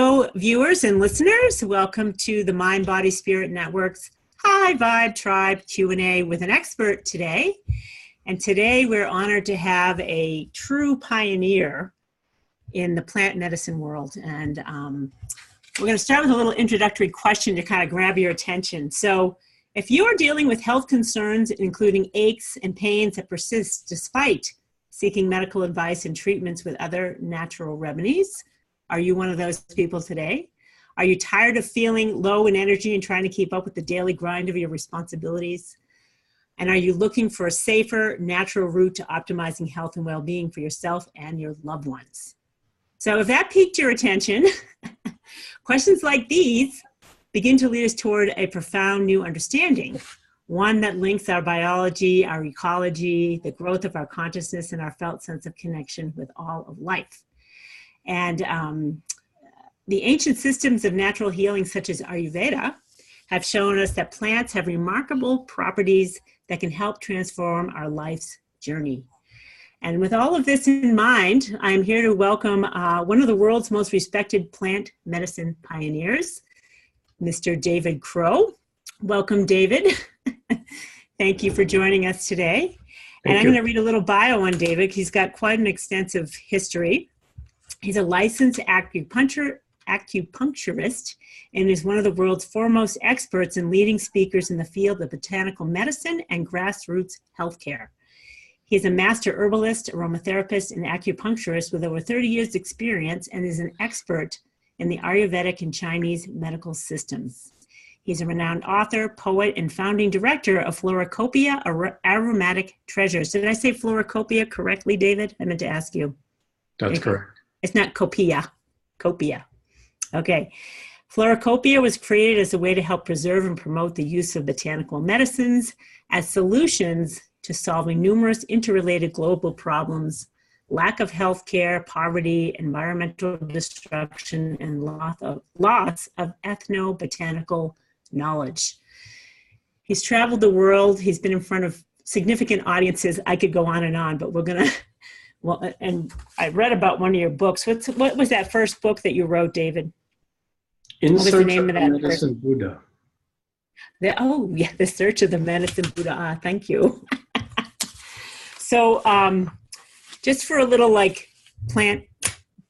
Hello, viewers and listeners. Welcome to the Mind, Body, Spirit Network's High Vibe Tribe Q&A with an expert today. And today we're honored to have a true pioneer in the plant medicine world. And we're going to start with a little introductory question to kind of grab your attention. So if you are dealing with health concerns, including aches and pains that persist despite seeking medical advice and treatments with other natural remedies, are you one of those people today? Are you tired of feeling low in energy and trying to keep up with the daily grind of your responsibilities? And are you looking for a safer, natural route to optimizing health and well-being for yourself and your loved ones? So if that piqued your attention, questions like these begin to lead us toward a profound new understanding, one that links our biology, our ecology, the growth of our consciousness, and our felt sense of connection with all of life. And the ancient systems of natural healing, such as Ayurveda, have shown us that plants have remarkable properties that can help transform our life's journey. And with all of this in mind, I'm here to welcome one of the world's most respected plant medicine pioneers, Mr. David Crow. Welcome, David. Thank you for joining us today. And I'm going to read a little bio on David. He's got quite an extensive history. He's a licensed acupuncturist and is one of the world's foremost experts and leading speakers in the field of botanical medicine and grassroots healthcare. He is a master herbalist, aromatherapist, and acupuncturist with over 30 years' experience and is an expert in the Ayurvedic and Chinese medical systems. He's a renowned author, poet, and founding director of Floracopeia Aromatic Treasures. Did I say Floracopeia correctly, David? I meant to ask you. That's correct. It's not copia, copia. Okay. Floracopeia was created as a way to help preserve and promote the use of botanical medicines as solutions to solving numerous interrelated global problems, lack of health care, poverty, environmental destruction, and loss of ethnobotanical knowledge. He's traveled the world. He's been in front of significant audiences. I could go on, but we're going to... Well, and I read about one of your books. What was that first book that you wrote, David? In Search of the Medicine Buddha. The Search of the Medicine Buddha. Thank you. So just for a little like plant,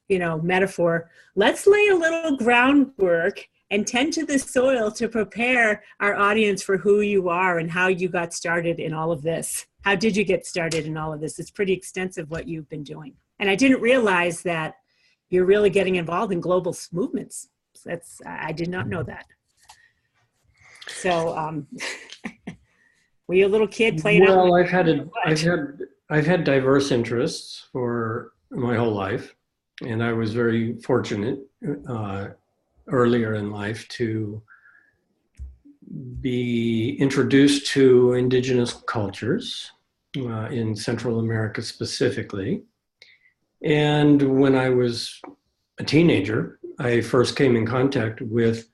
metaphor, let's lay a little groundwork and tend to the soil to prepare our audience for who you are and how you got started in all of this. How did you get started in all of this? It's pretty extensive what you've been doing. And I didn't realize that you're really getting involved in global movements. I did not know that. So were you a little kid playing out? Well, I've had diverse interests for my whole life. And I was very fortunate earlier in life to be introduced to indigenous cultures in Central America specifically. And when I was a teenager, I first came in contact with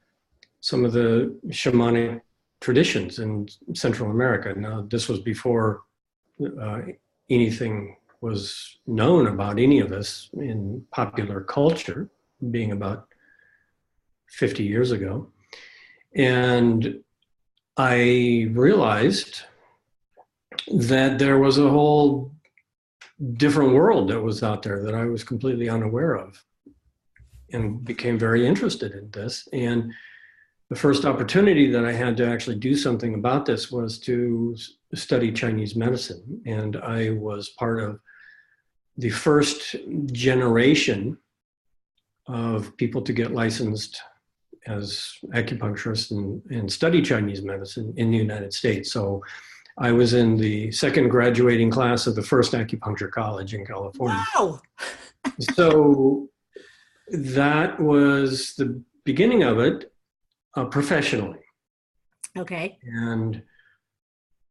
some of the shamanic traditions in Central America. Now, this was before anything was known about any of this in popular culture, being about 50 years ago. And I realized that there was a whole different world that was out there that I was completely unaware of, and became very interested in this. And the first opportunity that I had to actually do something about this was to study Chinese medicine. And I was part of the first generation of people to get licensed as acupuncturists and study Chinese medicine in the United States. So I was in the second graduating class of the first acupuncture college in California. Wow! So that was the beginning of it professionally. Okay. And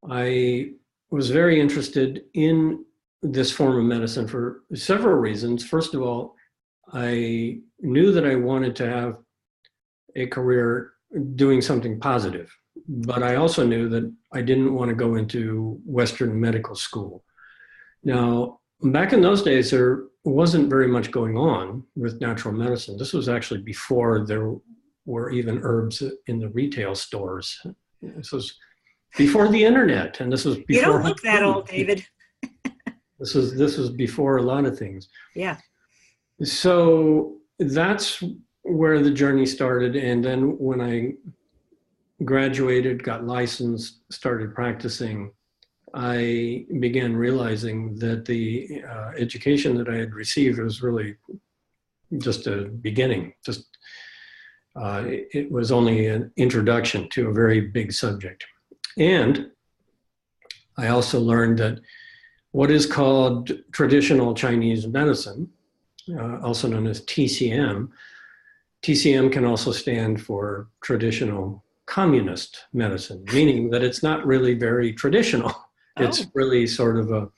I was very interested in this form of medicine for several reasons. First of all, I knew that I wanted to have a career doing something positive, but I also knew that I didn't want to go into Western medical school. Now, back in those days, there wasn't very much going on with natural medicine. This was actually before there were even herbs in the retail stores. This was before the internet, and this was before. You don't look that old, David. This was before a lot of things. Yeah. So that's where the journey started. And then when I graduated, got licensed, started practicing, I began realizing that the education that I had received was really just a beginning. It was only an introduction to a very big subject. And I also learned that what is called traditional Chinese medicine, also known as TCM, TCM can also stand for traditional communist medicine, meaning that it's not really very traditional. It's really sort of a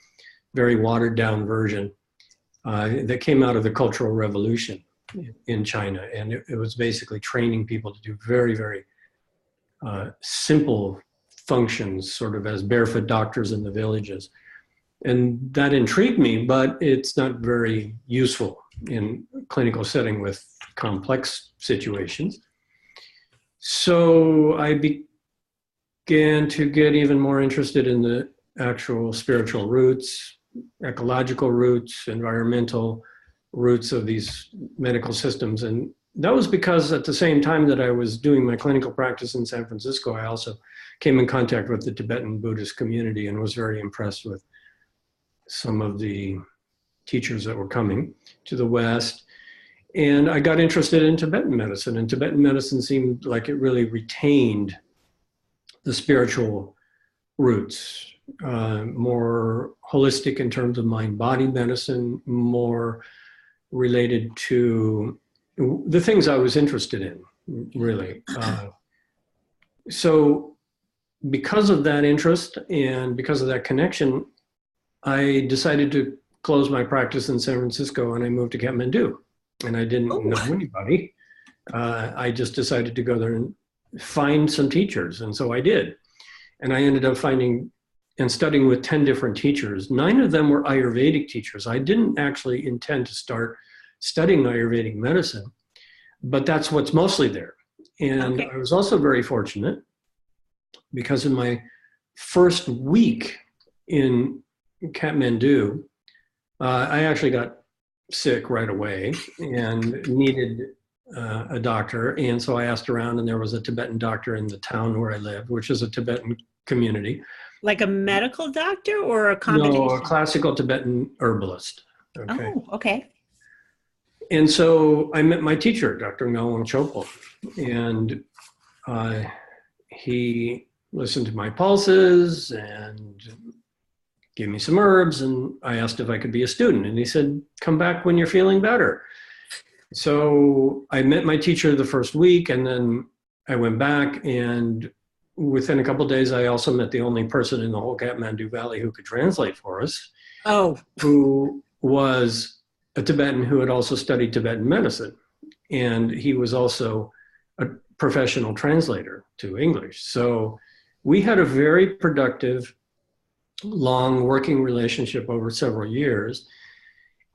very watered down version that came out of the Cultural Revolution in China. And it was basically training people to do very, very simple functions, sort of as barefoot doctors in the villages. And that intrigued me, but it's not very useful in clinical setting with complex situations. So I began to get even more interested in the actual spiritual roots, ecological roots, environmental roots of these medical systems. And that was because at the same time that I was doing my clinical practice in San Francisco, I also came in contact with the Tibetan Buddhist community and was very impressed with some of the teachers that were coming to the West. And I got interested in Tibetan medicine, and Tibetan medicine seemed like it really retained the spiritual roots, more holistic in terms of mind-body medicine, more related to the things I was interested in, really. So because of that interest and because of that connection, I decided to close my practice in San Francisco and I moved to Kathmandu. And I didn't know anybody. I just decided to go there and find some teachers. And so I did. And I ended up finding and studying with 10 different teachers. 9 of them were Ayurvedic teachers. I didn't actually intend to start studying Ayurvedic medicine, but that's what's mostly there. And I was also very fortunate because in my first week in Kathmandu, I actually got sick right away and needed a doctor. And so I asked around, and there was a Tibetan doctor in the town where I lived, which is a Tibetan community. Like a medical doctor or a combination? No, a classical Tibetan herbalist. Okay. Oh, okay. And so I met my teacher, Dr. Ngawang Chopal, and he listened to my pulses and gave me some herbs, and I asked if I could be a student, and he said, come back when you're feeling better. So I met my teacher the first week, and then I went back, and within a couple of days, I also met the only person in the whole Kathmandu Valley who could translate for us, who was a Tibetan who had also studied Tibetan medicine, and he was also a professional translator to English. So we had a very productive, long working relationship over several years.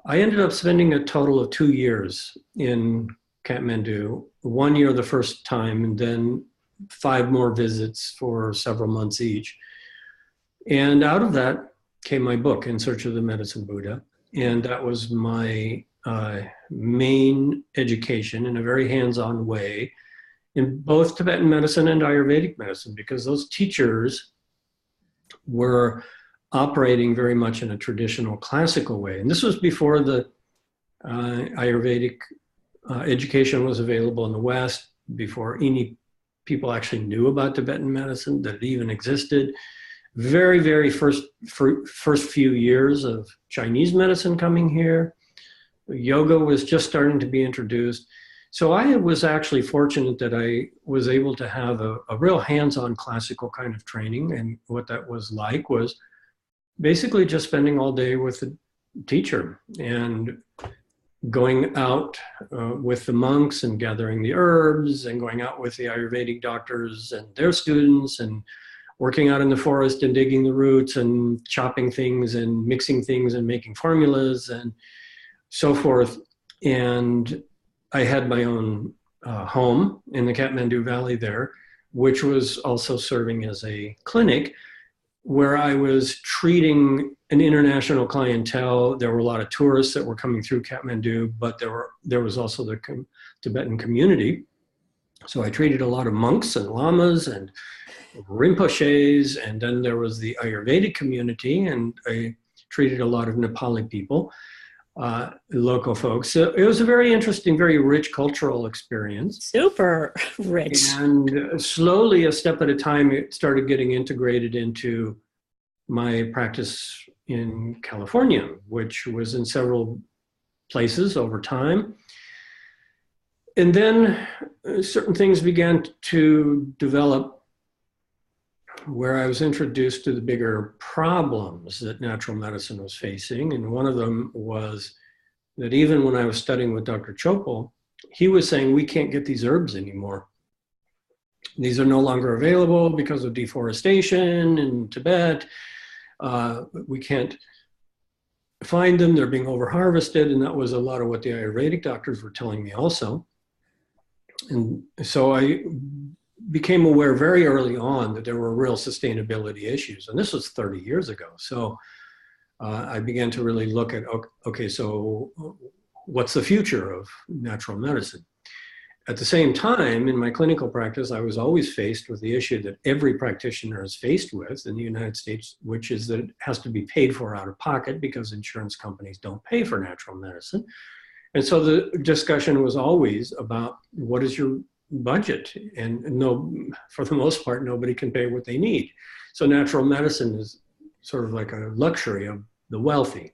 I ended up spending a total of 2 years in Kathmandu, 1 year the first time, and then 5 more visits for several months each. And out of that came my book, In Search of the Medicine Buddha. And that was my main education in a very hands-on way in both Tibetan medicine and Ayurvedic medicine, because those teachers were operating very much in a traditional classical way. And this was before the Ayurvedic education was available in the West, before any people actually knew about Tibetan medicine, that it even existed. Very, very first few years of Chinese medicine coming here. Yoga was just starting to be introduced. So I was actually fortunate that I was able to have a real hands-on classical kind of training. And what that was like was basically just spending all day with the teacher and going out with the monks and gathering the herbs and going out with the Ayurvedic doctors and their students and working out in the forest and digging the roots and chopping things and mixing things and making formulas. And so forth. And I had my own home in the Kathmandu Valley there, which was also serving as a clinic where I was treating an international clientele. There were a lot of tourists that were coming through Kathmandu, but there was also the Tibetan community. So I treated a lot of monks and lamas and Rinpoches, and then there was the Ayurvedic community, and I treated a lot of Nepali people, local folks. So it was a very interesting, very rich cultural experience. Super rich. And slowly, a step at a time, it started getting integrated into my practice in California, which was in several places over time. And then certain things began to develop where I was introduced to the bigger problems that natural medicine was facing. And one of them was that even when I was studying with Dr. Chopal, he was saying, we can't get these herbs anymore. These are no longer available because of deforestation in Tibet. We can't find them. They're being over-harvested. And that was a lot of what the Ayurvedic doctors were telling me also. And so I became aware very early on that there were real sustainability issues. And this was 30 years ago. So I began to really look at, okay, so what's the future of natural medicine? At the same time, in my clinical practice, I was always faced with the issue that every practitioner is faced with in the United States, which is that it has to be paid for out of pocket because insurance companies don't pay for natural medicine. And so the discussion was always about what is your budget? And no, for the most part, nobody can pay what they need. So natural medicine is sort of like a luxury of the wealthy.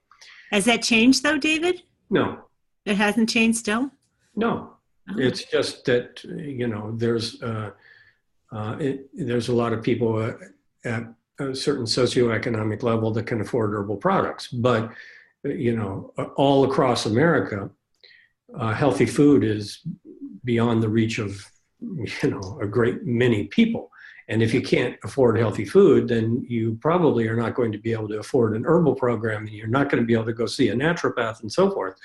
Has that changed though, David? No. It hasn't changed still? No. Oh. It's just that, you know, there's a lot of people at a certain socioeconomic level that can afford herbal products. But, you know, all across America, healthy food is beyond the reach of, you know, a great many people. And if you can't afford healthy food, then you probably are not going to be able to afford an herbal program, and you're not going to be able to go see a naturopath and so forth.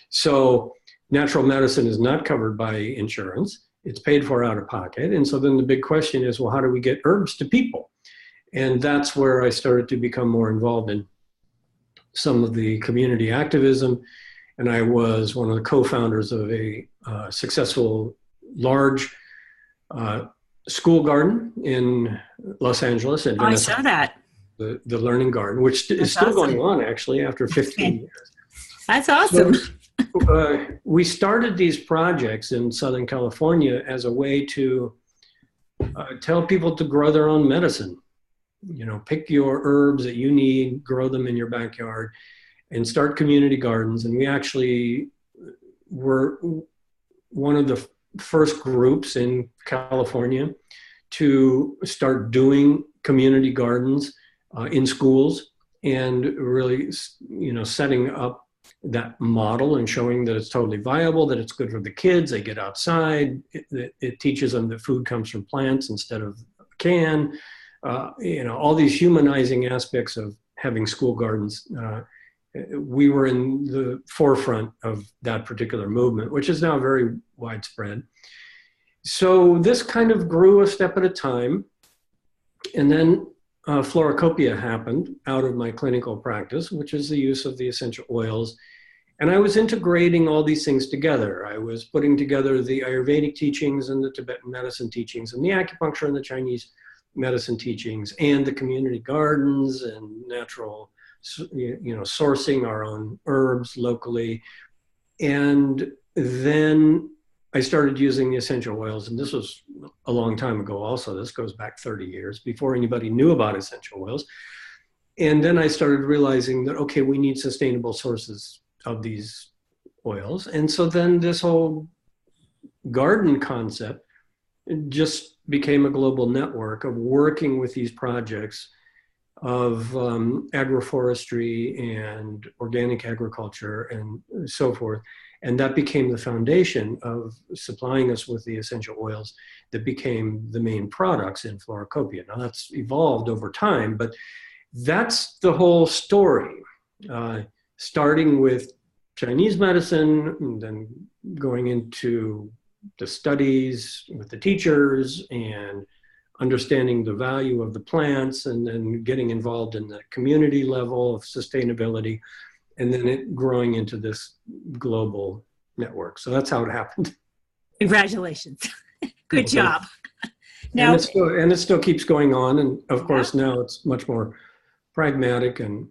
So natural medicine is not covered by insurance. It's paid for out of pocket. And so then the big question is, well, how do we get herbs to people? And that's where I started to become more involved in some of the community activism. And I was one of the co-founders of a successful large school garden in Los Angeles. And I saw that. The Learning Garden, which is still awesome. Going on actually after 15 years. That's awesome. So, we started these projects in Southern California as a way to tell people to grow their own medicine. You know, pick your herbs that you need, grow them in your backyard, and start community gardens. And we actually were one of the first groups in California to start doing community gardens in schools, and really, you know, setting up that model and showing that it's totally viable, that it's good for the kids. They get outside. It teaches them that food comes from plants instead of a can. You know, all these humanizing aspects of having school gardens. We were in the forefront of that particular movement, which is now very widespread. So this kind of grew a step at a time. And then Floracopeia happened out of my clinical practice, which is the use of the essential oils. And I was integrating all these things together. I was putting together the Ayurvedic teachings and the Tibetan medicine teachings and the acupuncture and the Chinese medicine teachings and the community gardens and natural, you know, sourcing our own herbs locally. And then I started using the essential oils, and this was a long time ago also. This goes back 30 years before anybody knew about essential oils. And then I started realizing that, okay, we need sustainable sources of these oils. And so then this whole garden concept just became a global network of working with these projects of agroforestry and organic agriculture and so forth. And that became the foundation of supplying us with the essential oils that became the main products in Floracopeia. Now that's evolved over time, but that's the whole story. Starting with Chinese medicine, and then going into the studies with the teachers and understanding the value of the plants, and then getting involved in the community level of sustainability, and then it growing into this global network. So that's how it happened. Congratulations. Good job. Now, and it still keeps going on. And of course, now it's much more pragmatic and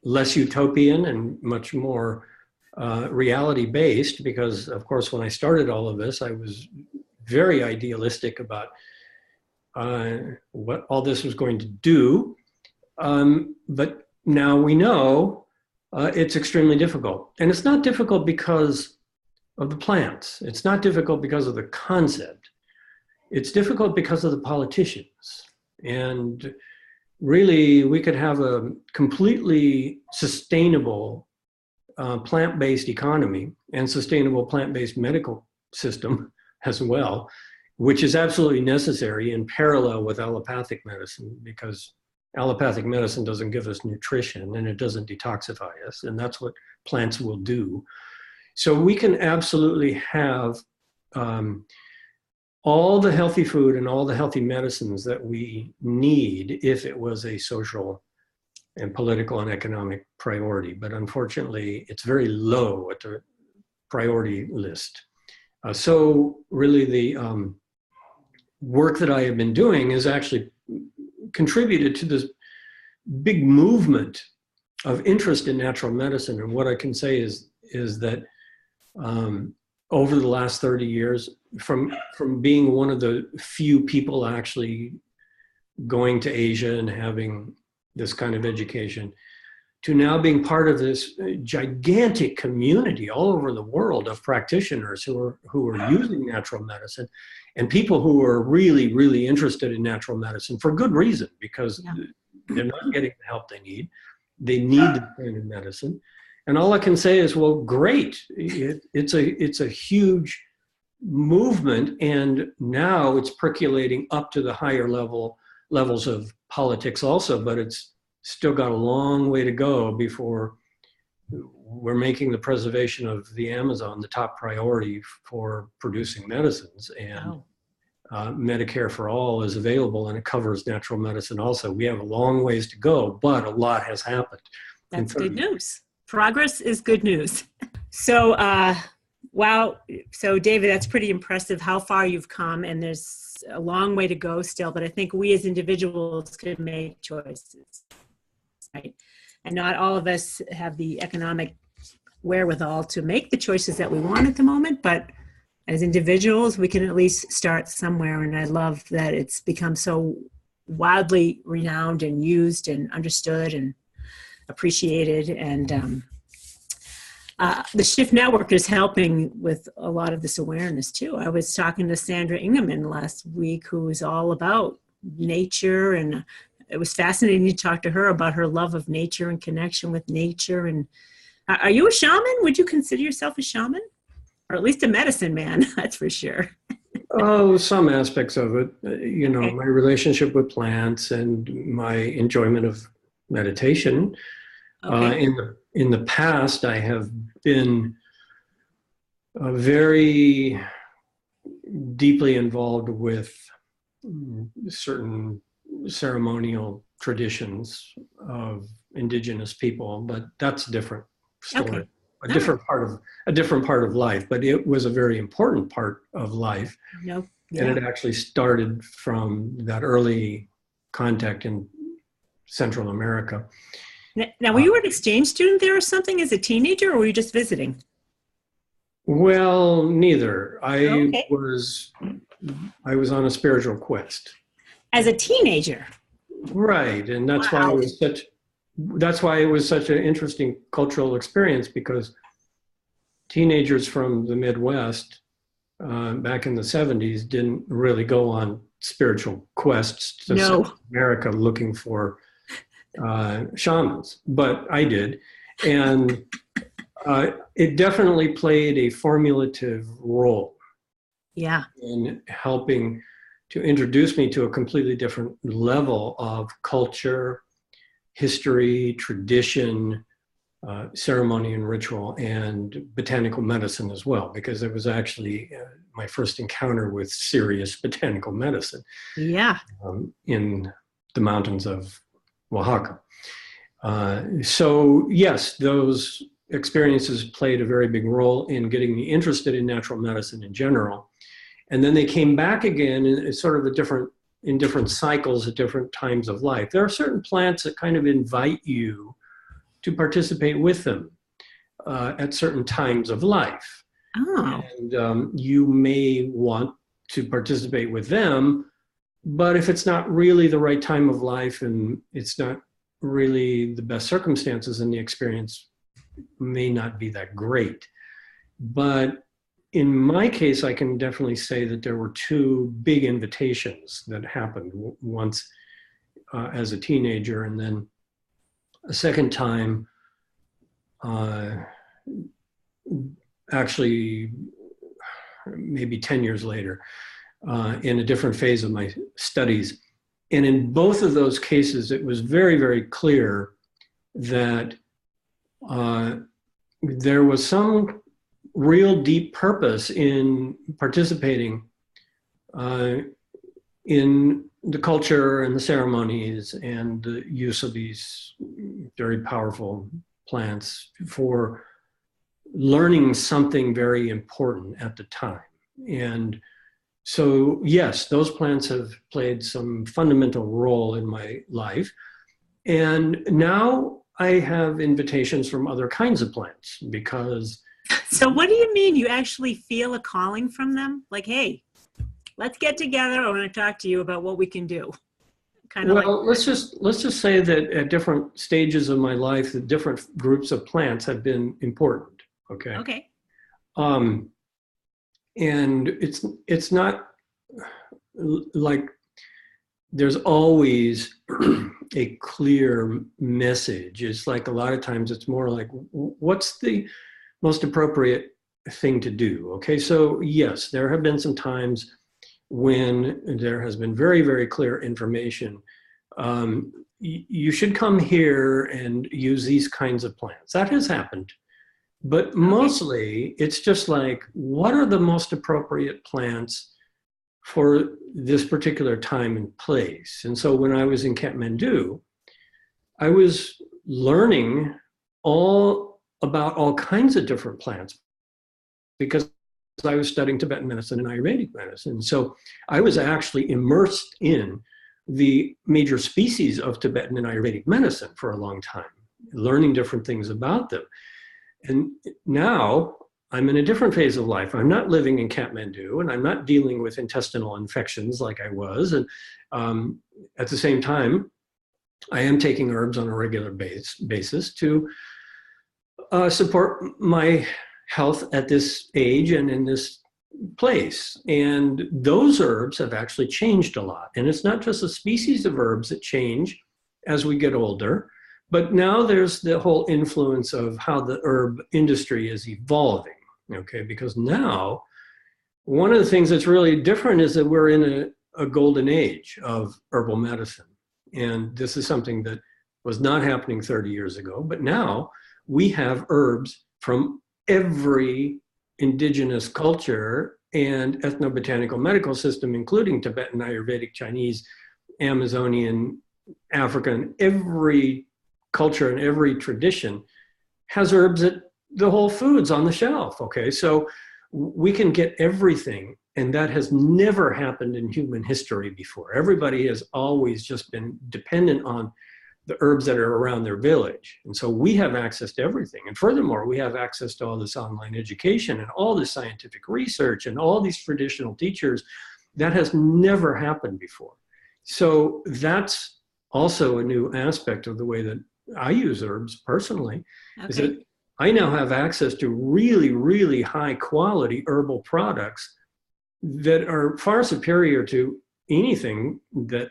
less utopian and much more reality based, because of course, when I started all of this, I was very idealistic about what all this was going to do. But now we know it's extremely difficult. And it's not difficult because of the plants. It's not difficult because of the concept. It's difficult because of the politicians. And really, we could have a completely sustainable plant-based economy and sustainable plant-based medical system as well, which is absolutely necessary in parallel with allopathic medicine, because allopathic medicine doesn't give us nutrition and it doesn't detoxify us, and that's what plants will do. So we can absolutely have all the healthy food and all the healthy medicines that we need if it was a social and political and economic priority. But unfortunately, it's very low at the priority list. So really the work that I have been doing has actually contributed to this big movement of interest in natural medicine. And what I can say is that over the last 30 years, from being one of the few people actually going to Asia and having this kind of education, to now being part of this gigantic community all over the world of practitioners who are using natural medicine, and people who are really, really interested in natural medicine for good reason, because they're not getting the help they need. They need the kind of medicine. And all I can say is, well, great. It's a huge movement, and now it's percolating up to the higher levels of politics also, but it's still got a long way to go before we're making the preservation of the Amazon the top priority for producing medicines. And Medicare for All is available, and it covers natural medicine also. We have a long ways to go, but a lot has happened. That's good news. Progress is good news. So, wow. So David, that's pretty impressive how far you've come, and there's a long way to go still, but I think we as individuals can make choices, right? And not all of us have the economic wherewithal to make the choices that we want at the moment, but as individuals, we can at least start somewhere. And I love that it's become so widely renowned and used and understood and appreciated. And the Shift Network is helping with a lot of this awareness too. I was talking to Sandra Ingeman last week, who is all about nature, and it was fascinating to talk to her about her love of nature and connection with nature. And are you a shaman? Would you consider yourself a shaman? Or at least a medicine man, that's for sure. Oh, some aspects of it. My relationship with plants and my enjoyment of meditation. Okay. In the past, I have been very deeply involved with certain ceremonial traditions of indigenous people, but that's a different story. Okay. A different part of life, but it was a very important part of life. No. Yeah. And it actually started from that early contact in Central America. Now, were you an exchange student there or something as a teenager, or were you just visiting? Well, neither. I Okay. was on a spiritual quest. As a teenager. Right, and that's why it was such an interesting cultural experience, because teenagers from the Midwest back in the 70s didn't really go on spiritual quests to South America looking for shamans, but I did. And it definitely played a formulative role in helping to introduce me to a completely different level of culture, history, tradition, ceremony and ritual and botanical medicine as well, because it was actually my first encounter with serious botanical medicine Yeah. in the mountains of Oaxaca. So yes, those experiences played a very big role in getting me interested in natural medicine in general. And then they came back again in sort of in different cycles at different times of life. There are certain plants that kind of invite you to participate with them at certain times of life. Oh. And you may want to participate with them, but if it's not really the right time of life and it's not really the best circumstances, and the experience may not be that great. But in my case, I can definitely say that there were two big invitations that happened once as a teenager, and then a second time, actually maybe 10 years later, in a different phase of my studies. And in both of those cases, it was very, very clear that there was some real deep purpose in participating in the culture and the ceremonies and the use of these very powerful plants for learning something very important at the time. And so, yes, those plants have played some fundamental role in my life. And now I have invitations from other kinds of plants because... So what do you mean you actually feel a calling from them? Like, hey, let's get together. I want to talk to you about what we can do. Kind of well, let's just say that at different stages of my life, the different groups of plants have been important. Okay. Okay. And it's not like there's always a clear message. It's like a lot of times it's more like, what's the most appropriate thing to do? Okay, so yes, there have been some times when there has been very, very clear information. You should come here and use these kinds of plants. That has happened. But mostly it's just like, what are the most appropriate plants for this particular time and place? And so when I was in Kathmandu, I was learning all about all kinds of different plants because I was studying Tibetan medicine and Ayurvedic medicine. So I was actually immersed in the major species of Tibetan and Ayurvedic medicine for a long time, learning different things about them. And now I'm in a different phase of life. I'm not living in Kathmandu and I'm not dealing with intestinal infections like I was. And at the same time, I am taking herbs on a regular basis to support my health at this age and in this place. And those herbs have actually changed a lot. And it's not just the species of herbs that change as we get older, but now there's the whole influence of how the herb industry is evolving, okay? Because now, one of the things that's really different is that we're in a golden age of herbal medicine. And this is something that was not happening 30 years ago, but now we have herbs from every indigenous culture and ethnobotanical medical system, including Tibetan, Ayurvedic, Chinese, Amazonian, African, every culture and every tradition has herbs at the Whole Foods on the shelf, okay? So we can get everything, and that has never happened in human history before. Everybody has always just been dependent on the herbs that are around their village. And so we have access to everything. And furthermore, we have access to all this online education and all this scientific research and all these traditional teachers. That has never happened before. So that's also a new aspect of the way that I use herbs personally, is that I now have access to really, really high quality herbal products that are far superior to anything that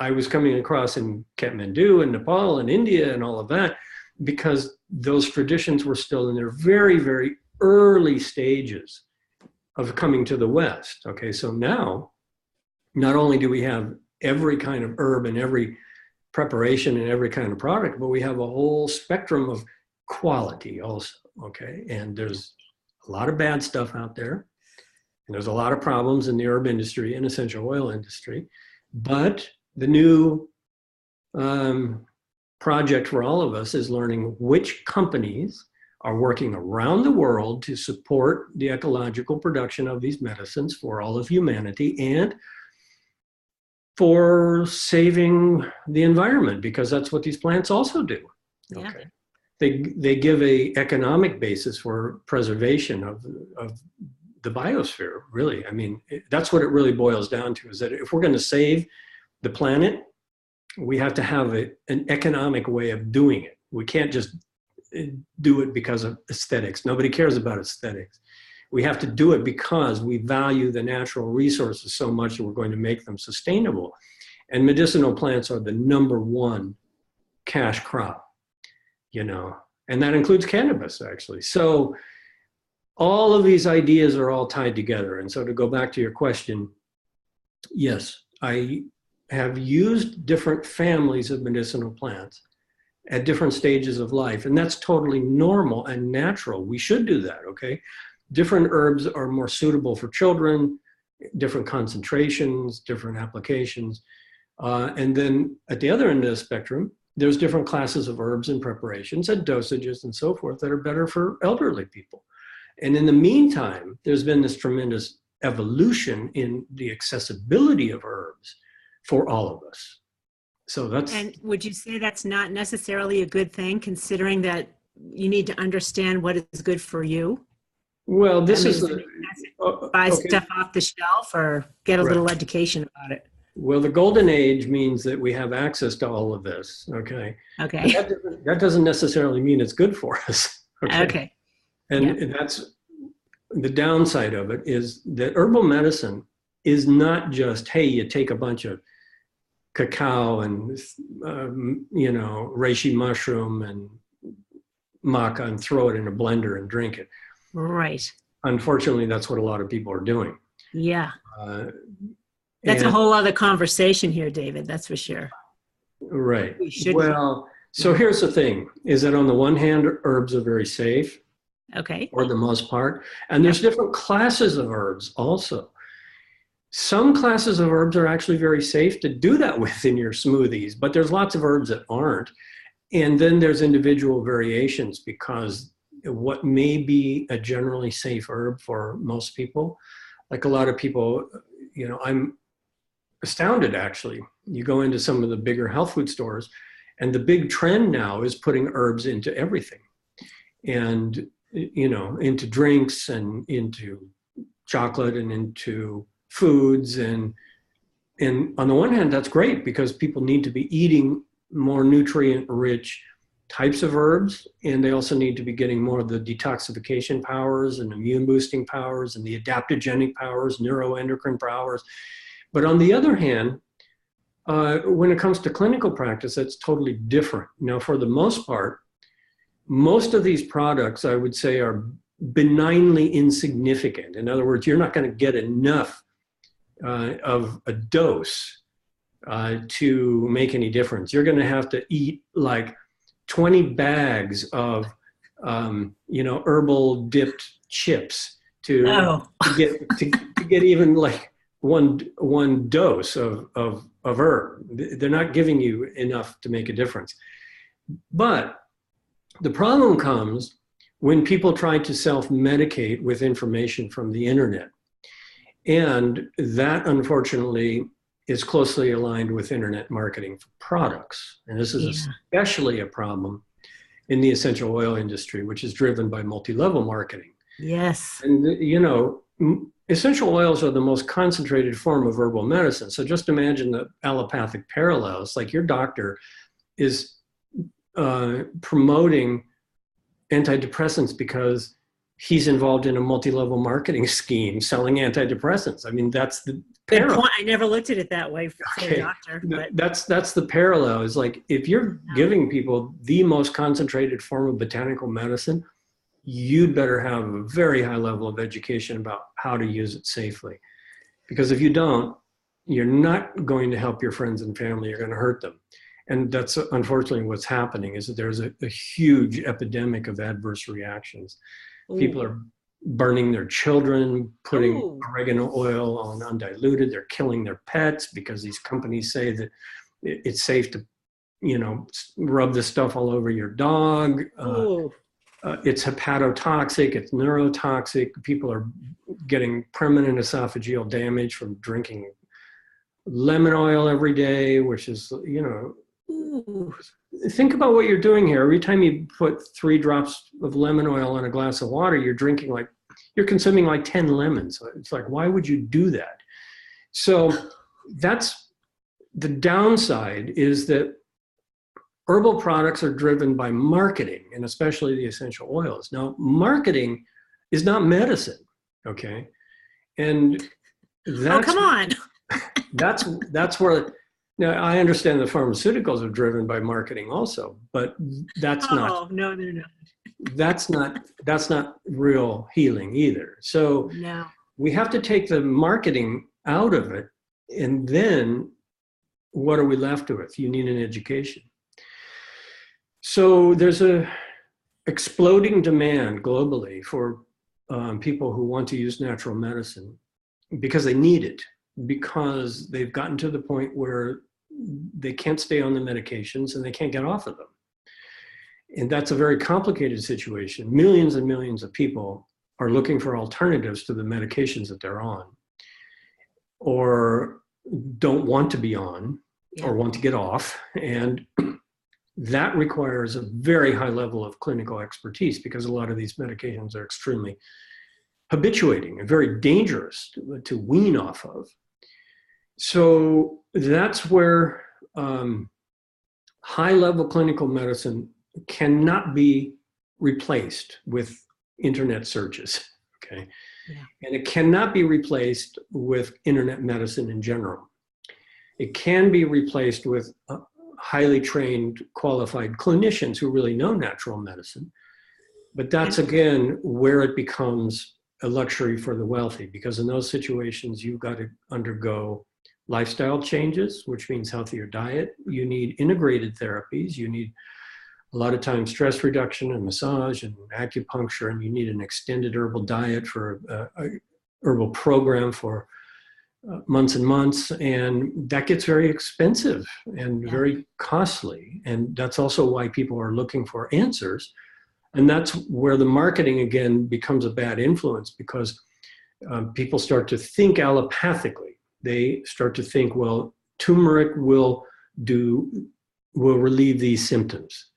I was coming across in Kathmandu and Nepal and India and all of that, because those traditions were still in their very, very early stages of coming to the West. Okay, so now, not only do we have every kind of herb and every preparation and every kind of product, but we have a whole spectrum of quality also, okay? And there's a lot of bad stuff out there, and there's a lot of problems in the herb industry and essential oil industry. But the new project for all of us is learning which companies are working around the world to support the ecological production of these medicines for all of humanity and for saving the environment, because that's what these plants also do. Yeah. Okay. They give a economic basis for preservation of the biosphere, really. I mean, that's what it really boils down to, is that if we're going to save the planet, we have to have an economic way of doing it. We can't just do it because of aesthetics. Nobody cares about aesthetics. We have to do it because we value the natural resources so much that we're going to make them sustainable. And medicinal plants are the #1 cash crop, you know, and that includes cannabis, actually. So all of these ideas are all tied together. And so to go back to your question, yes, I have used different families of medicinal plants at different stages of life. And that's totally normal and natural. We should do that, okay? Different herbs are more suitable for children, different concentrations, different applications. And then at the other end of the spectrum, there's different classes of herbs and preparations and dosages and so forth that are better for elderly people. And in the meantime, there's been this tremendous evolution in the accessibility of herbs for all of us. So that's... And would you say that's not necessarily a good thing, considering that you need to understand what is good for you? Well, this is... buy stuff off the shelf or get a little education about it. Well, the golden age means that we have access to all of this, okay? Okay. That doesn't necessarily mean it's good for us, okay? Okay. And that's the downside of it, is that herbal medicine is not just, hey, you take a bunch of cacao and, you know, reishi mushroom and maca and throw it in a blender and drink it. Right. Unfortunately, that's what a lot of people are doing. Yeah. That's a whole other conversation here, David, that's for sure. Right. Well, so here's the thing, is that on the one hand, herbs are very safe. Okay. For the most part. And there's different classes of herbs also. Some classes of herbs are actually very safe to do that with in your smoothies, but there's lots of herbs that aren't. And then there's individual variations, because what may be a generally safe herb for most people, like a lot of people, you know, I'm astounded actually. You go into some of the bigger health food stores, and the big trend now is putting herbs into everything. And, you know, into drinks and into chocolate and into foods. And on the one hand, that's great, because people need to be eating more nutrient-rich types of herbs, and they also need to be getting more of the detoxification powers and immune boosting powers and the adaptogenic powers, neuroendocrine powers. But on the other hand, when it comes to clinical practice, that's totally different. Now, for the most part, most of these products, I would say, are benignly insignificant. In other words, you're not going to get enough of a dose to make any difference. You're going to have to eat like 20 bags of, you know, herbal dipped chips to get even like one dose of herb. They're not giving you enough to make a difference. But the problem comes when people try to self-medicate with information from the internet. And that, unfortunately, is closely aligned with internet marketing for products. And this is especially a problem in the essential oil industry, which is driven by multi-level marketing. Yes. And, you know, essential oils are the most concentrated form of herbal medicine. So just imagine the allopathic parallels. Like your doctor is promoting antidepressants because he's involved in a multi-level marketing scheme selling antidepressants. I mean, that's the good point. I never looked at it that way for a doctor. But that's the parallel. Is like, if you're giving people the most concentrated form of botanical medicine, you'd better have a very high level of education about how to use it safely. Because if you don't, you're not going to help your friends and family, you're going to hurt them. And that's unfortunately what's happening, is that there's a huge epidemic of adverse reactions. Ooh. People are burning their children, putting Ooh. oregano oil on undiluted. They're killing their pets because these companies say that it's safe to, rub this stuff all over your dog. It's hepatotoxic, it's neurotoxic. People are getting permanent esophageal damage from drinking lemon oil every day, which is, Ooh. think about what you're doing here. Every time you put 3 drops of lemon oil in a glass of water, you're consuming like 10 lemons. It's like, why would you do that? So that's the downside, is that herbal products are driven by marketing, and especially the essential oils. Now, marketing is not medicine, okay? And that's, come on. that's where, now I understand the pharmaceuticals are driven by marketing also, but that's not. No, they're not. That's not real healing either. So no. We have to take the marketing out of it, and then what are we left with? You need an education. So there's a exploding demand globally for people who want to use natural medicine because they need it, because they've gotten to the point where they can't stay on the medications and they can't get off of them. And that's a very complicated situation. Millions and millions of people are looking for alternatives to the medications that they're on, or don't want to be on, or want to get off. And that requires a very high level of clinical expertise, because a lot of these medications are extremely habituating and very dangerous to wean off of. So that's where high-level clinical medicine cannot be replaced with internet searches, okay? Yeah. And it cannot be replaced with internet medicine in general. It can be replaced with highly trained, qualified clinicians who really know natural medicine. But that's, again, where it becomes a luxury for the wealthy, because in those situations, you've got to undergo lifestyle changes, which means healthier diet. You need integrated therapies. You need a lot of times stress reduction and massage and acupuncture, and you need an extended herbal diet for a herbal program for months and months. And that gets very expensive and very costly. And that's also why people are looking for answers. And that's where the marketing, again, becomes a bad influence, because people start to think allopathically. They start to think, well, turmeric will relieve these symptoms.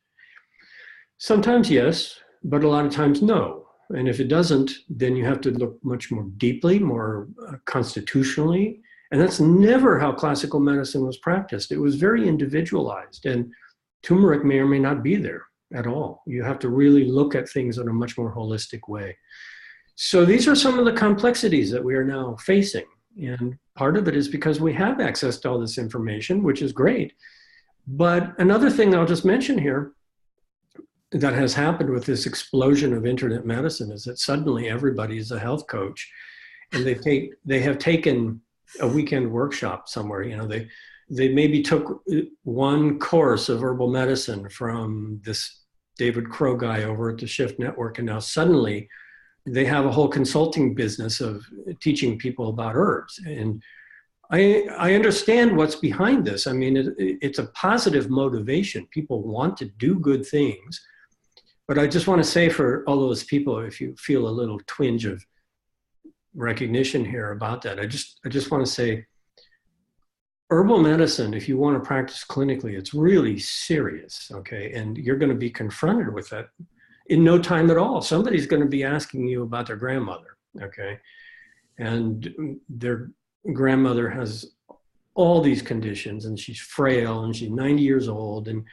Sometimes yes, but a lot of times no. And if it doesn't, then you have to look much more deeply, more constitutionally. And that's never how classical medicine was practiced. It was very individualized, and turmeric may or may not be there at all. You have to really look at things in a much more holistic way. So these are some of the complexities that we are now facing. And part of it is because we have access to all this information, which is great. But another thing I'll just mention here that has happened with this explosion of internet medicine is that suddenly everybody is a health coach, and they have taken a weekend workshop somewhere. They maybe took one course of herbal medicine from this David Crow guy over at the Shift Network, and now suddenly they have a whole consulting business of teaching people about herbs. And I understand what's behind this. I mean, it's a positive motivation. People want to do good things. But I just want to say, for all those people, if you feel a little twinge of recognition here about that, I just want to say, herbal medicine, if you want to practice clinically, it's really serious, okay? And you're going to be confronted with that in no time at all. Somebody's going to be asking you about their grandmother, okay? And their grandmother has all these conditions, and she's frail, and she's 90 years old, and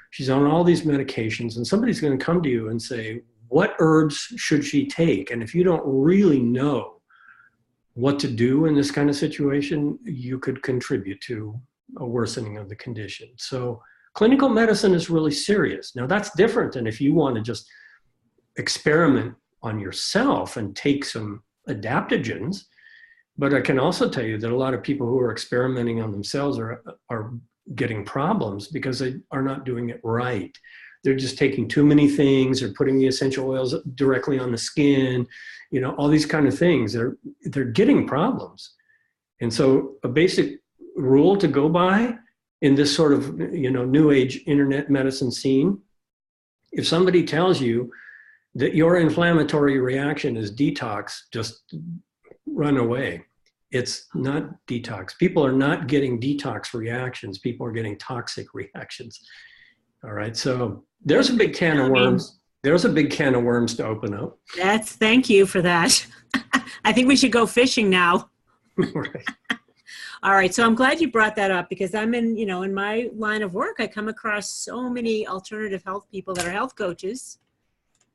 she's on all these medications, and somebody's going to come to you and say, what herbs should she take? And if you don't really know what to do in this kind of situation, you could contribute to a worsening of the condition. So clinical medicine is really serious. Now, that's different than if you want to just experiment on yourself and take some adaptogens. But I can also tell you that a lot of people who are experimenting on themselves are getting problems because they are not doing it right. They're just taking too many things, or putting the essential oils directly on the skin, all these kind of things. They're getting problems. And so a basic rule to go by in this sort of, new age internet medicine scene, if somebody tells you that your inflammatory reaction is detox, just run away. It's not detox. People are not getting detox reactions. People are getting toxic reactions. All right. So there's a big can of worms. There's a big can of worms to open up. Thank you for that. I think we should go fishing now. Right. All right. So I'm glad you brought that up, because I'm in my line of work, I come across so many alternative health people that are health coaches.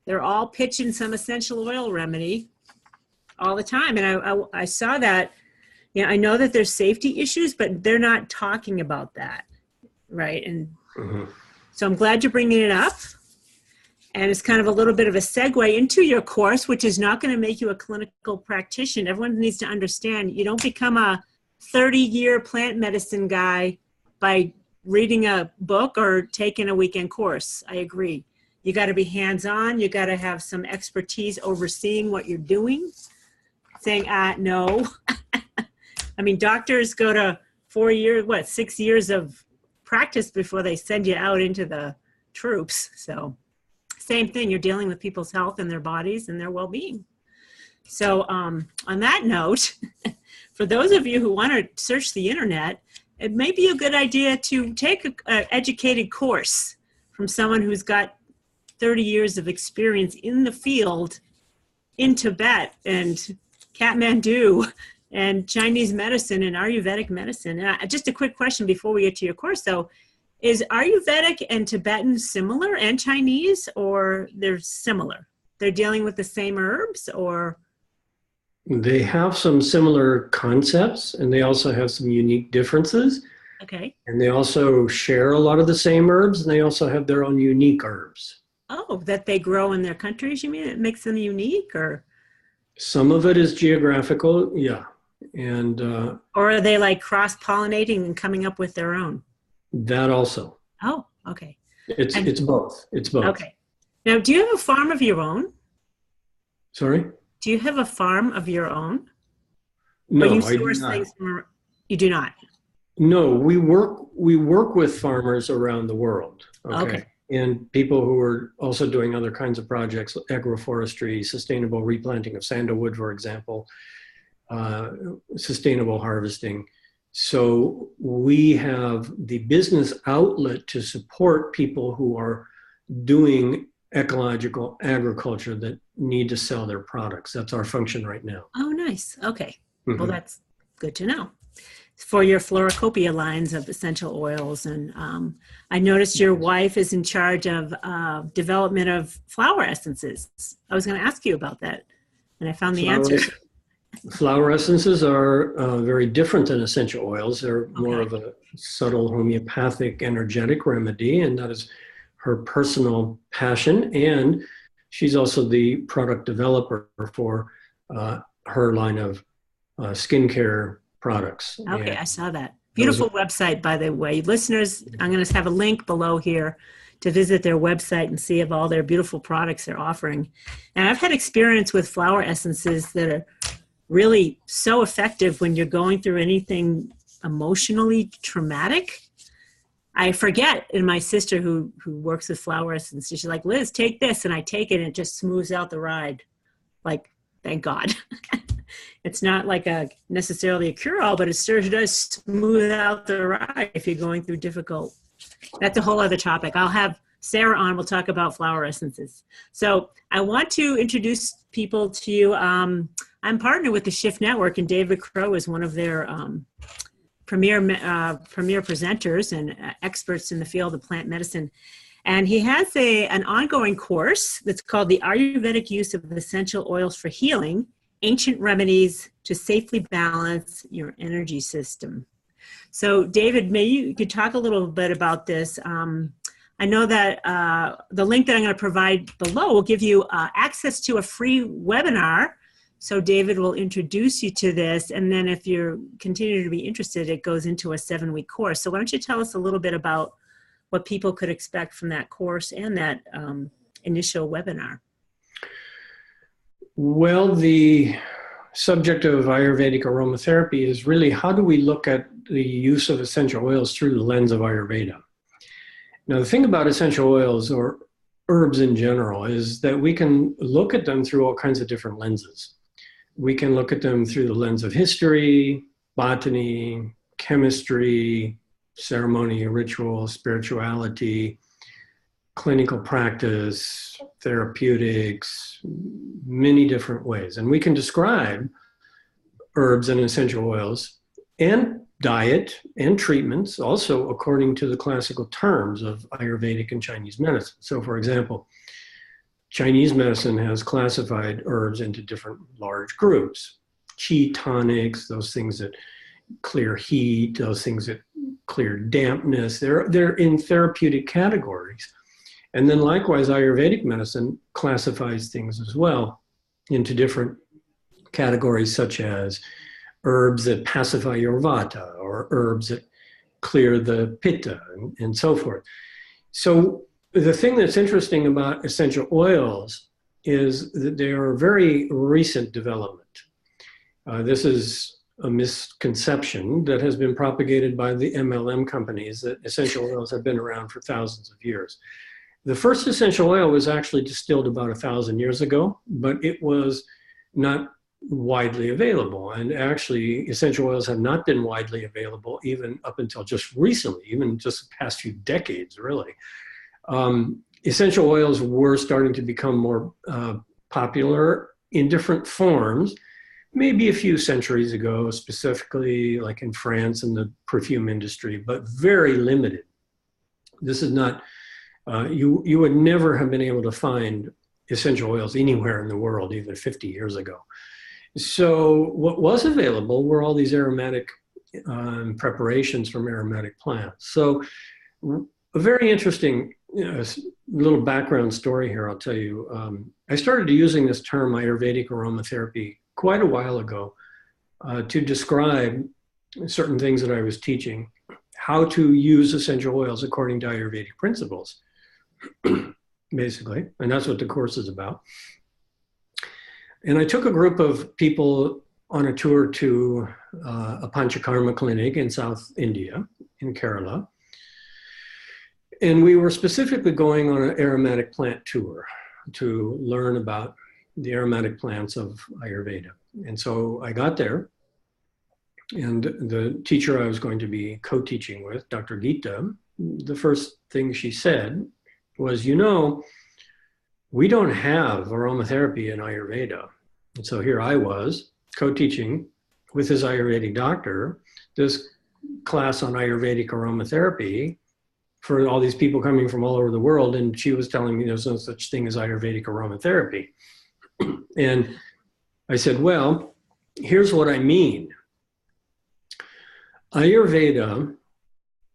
They're all pitching some essential oil remedy all the time. And I saw that, I know that there's safety issues, but they're not talking about that. Right. And so I'm glad you're bringing it up. And it's kind of a little bit of a segue into your course, which is not going to make you a clinical practitioner. Everyone needs to understand, you don't become a 30-year plant medicine guy by reading a book or taking a weekend course. I agree. You got to be hands-on. You got to have some expertise overseeing what you're doing, saying, no. I mean, doctors go to 6 years of practice before they send you out into the troops. So same thing, you're dealing with people's health and their bodies and their well-being. So on that note, for those of you who want to search the internet, it may be a good idea to take an educated course from someone who's got 30 years of experience in the field in Tibet and Kathmandu and Chinese medicine and Ayurvedic medicine. And just a quick question before we get to your course, though. Is Ayurvedic and Tibetan similar, and Chinese, or they're similar? They're dealing with the same herbs, or? They have some similar concepts, and they also have some unique differences. Okay. And they also share a lot of the same herbs, and they also have their own unique herbs. Oh, that they grow in their countries, you mean? It makes them unique, or? Some of it is geographical, yeah. And or are they like cross-pollinating and coming up with their own? That also. Oh, okay. It's both. It's both. Okay. Now, do you have a farm of your own? Sorry? Do you have a farm of your own? No, or you I do source not. Things from, you do not? No, we work with farmers around the world. Okay. And people who are also doing other kinds of projects, agroforestry, sustainable replanting of sandalwood, for example, sustainable harvesting. So we have the business outlet to support people who are doing ecological agriculture that need to sell their products. That's our function right now. Oh, nice. Okay. Well, that's good to know. For your Floracopeia lines of essential oils. And I noticed your wife is in charge of development of flower essences. I was going to ask you about that, and I found the answer. Flower essences are very different than essential oils. They're more of a subtle homeopathic energetic remedy, and that is her personal passion. And she's also the product developer for her line of skincare products. Okay, I saw that. Beautiful website, by the way. Listeners, I'm going to have a link below here to visit their website and see of all their beautiful products they're offering. And I've had experience with flower essences that are really so effective when you're going through anything emotionally traumatic. I forget, and my sister who works with flower essence, she's like, Liz, take this, and I take it and it just smooths out the ride. Like, thank God. It's not like necessarily a cure-all, but it sure does smooth out the ride if you're going through difficult. That's a whole other topic. I'll have Sarah on. We'll talk about flower essences. So I want to introduce people to you. I'm partnered with the Shift Network, and David Crow is one of their premier presenters and experts in the field of plant medicine. And he has an ongoing course that's called The Ayurvedic Use of Essential Oils for Healing, Ancient Remedies to Safely Balance Your Energy System. So David, maybe you could talk a little bit about this. I know that the link that I'm going to provide below will give you access to a free webinar So David will introduce you to this, and then if you continue to be interested, it goes into a 7-week course. So why don't you tell us a little bit about what people could expect from that course and that initial webinar? Well, the subject of Ayurvedic aromatherapy is really how do we look at the use of essential oils through the lens of Ayurveda. Now, the thing about essential oils or herbs in general is that we can look at them through all kinds of different lenses. We can look at them through the lens of history, botany, chemistry, ceremony, ritual, spirituality, clinical practice, therapeutics, many different ways. And we can describe herbs and essential oils and diet and treatments also according to the classical terms of Ayurvedic and Chinese medicine. So for example, Chinese medicine has classified herbs into different large groups. Qi tonics, those things that clear heat, those things that clear dampness, they're in therapeutic categories. And then likewise, Ayurvedic medicine classifies things as well into different categories, such as herbs that pacify your vata, or herbs that clear the pitta, and so forth. So the thing that's interesting about essential oils is that they are a very recent development. This is a misconception that has been propagated by the MLM companies that essential oils have been around for thousands of years. The first essential oil was actually distilled about 1,000 years ago, but it was not widely available. And actually, essential oils have not been widely available even up until just recently, even just the past few decades, really. Essential oils were starting to become more popular in different forms, maybe a few centuries ago, specifically like in France and the perfume industry, but very limited. This is not, you would never have been able to find essential oils anywhere in the world, even 50 years ago. So what was available were all these aromatic preparations from aromatic plants. So a very interesting little background story here, I'll tell you. I started using this term Ayurvedic aromatherapy quite a while ago to describe certain things that I was teaching, how to use essential oils according to Ayurvedic principles, basically. And that's what the course is about. And I took a group of people on a tour to a Panchakarma clinic in South India, in Kerala. And we were specifically going on an aromatic plant tour to learn about the aromatic plants of Ayurveda. And so I got there, and the teacher I was going to be co-teaching with, Dr. Geeta, the first thing she said was, you know, we don't have aromatherapy in Ayurveda. And so here I was co-teaching with his Ayurvedic doctor this class on Ayurvedic aromatherapy for all these people coming from all over the world. And she was telling me there's no such thing as Ayurvedic aromatherapy. And I said, well, here's what I mean. Ayurveda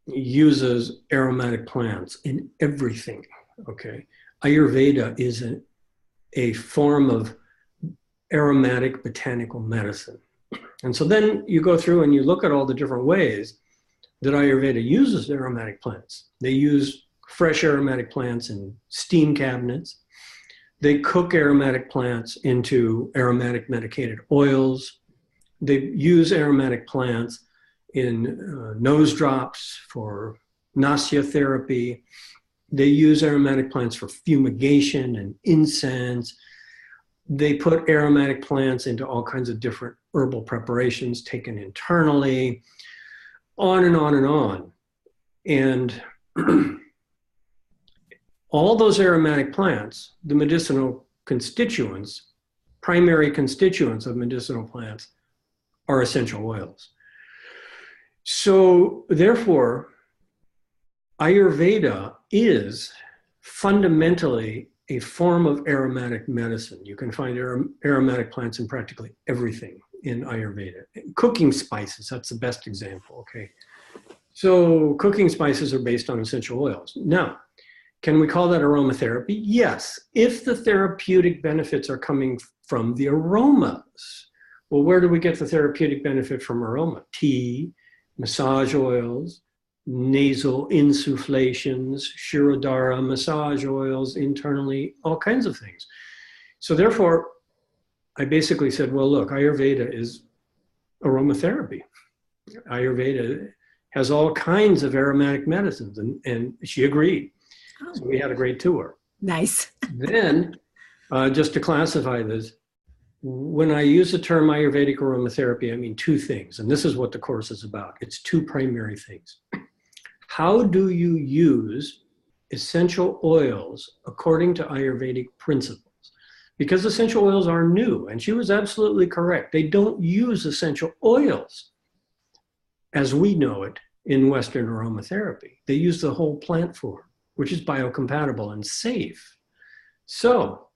uses aromatic plants in everything, okay? Ayurveda is a form of aromatic botanical medicine. And so then you go through and you look at all the different ways that Ayurveda uses aromatic plants. They use fresh aromatic plants in steam cabinets. They cook aromatic plants into aromatic medicated oils. They use aromatic plants in nose drops for nausea therapy. They use aromatic plants for fumigation and incense. They put aromatic plants into all kinds of different herbal preparations taken internally, on and on and on. And all those aromatic plants, the medicinal constituents, primary constituents of medicinal plants, are essential oils. So therefore, Ayurveda is fundamentally a form of aromatic medicine. You can find aromatic plants in practically everything in Ayurveda. Cooking spices, that's the best example, okay? So cooking spices are based on essential oils. Now, Can we call that aromatherapy? Yes, if the therapeutic benefits are coming from the aromas. Well, where do we get the therapeutic benefit from aroma? Tea, massage oils, nasal insufflations, Shirodhara massage oils internally, all kinds of things. So therefore, I basically said, well, look, Ayurveda is aromatherapy. Ayurveda has all kinds of aromatic medicines, and she agreed. Oh, so we had a great tour. nice. Then, just to classify this, when I use the term Ayurvedic aromatherapy, I mean two things, and this is what the course is about. It's two primary things. How do you use essential oils according to Ayurvedic principles? Because essential oils are new, and she was absolutely correct. They don't use essential oils as we know it in Western aromatherapy. They use the whole plant form, which is biocompatible and safe. So,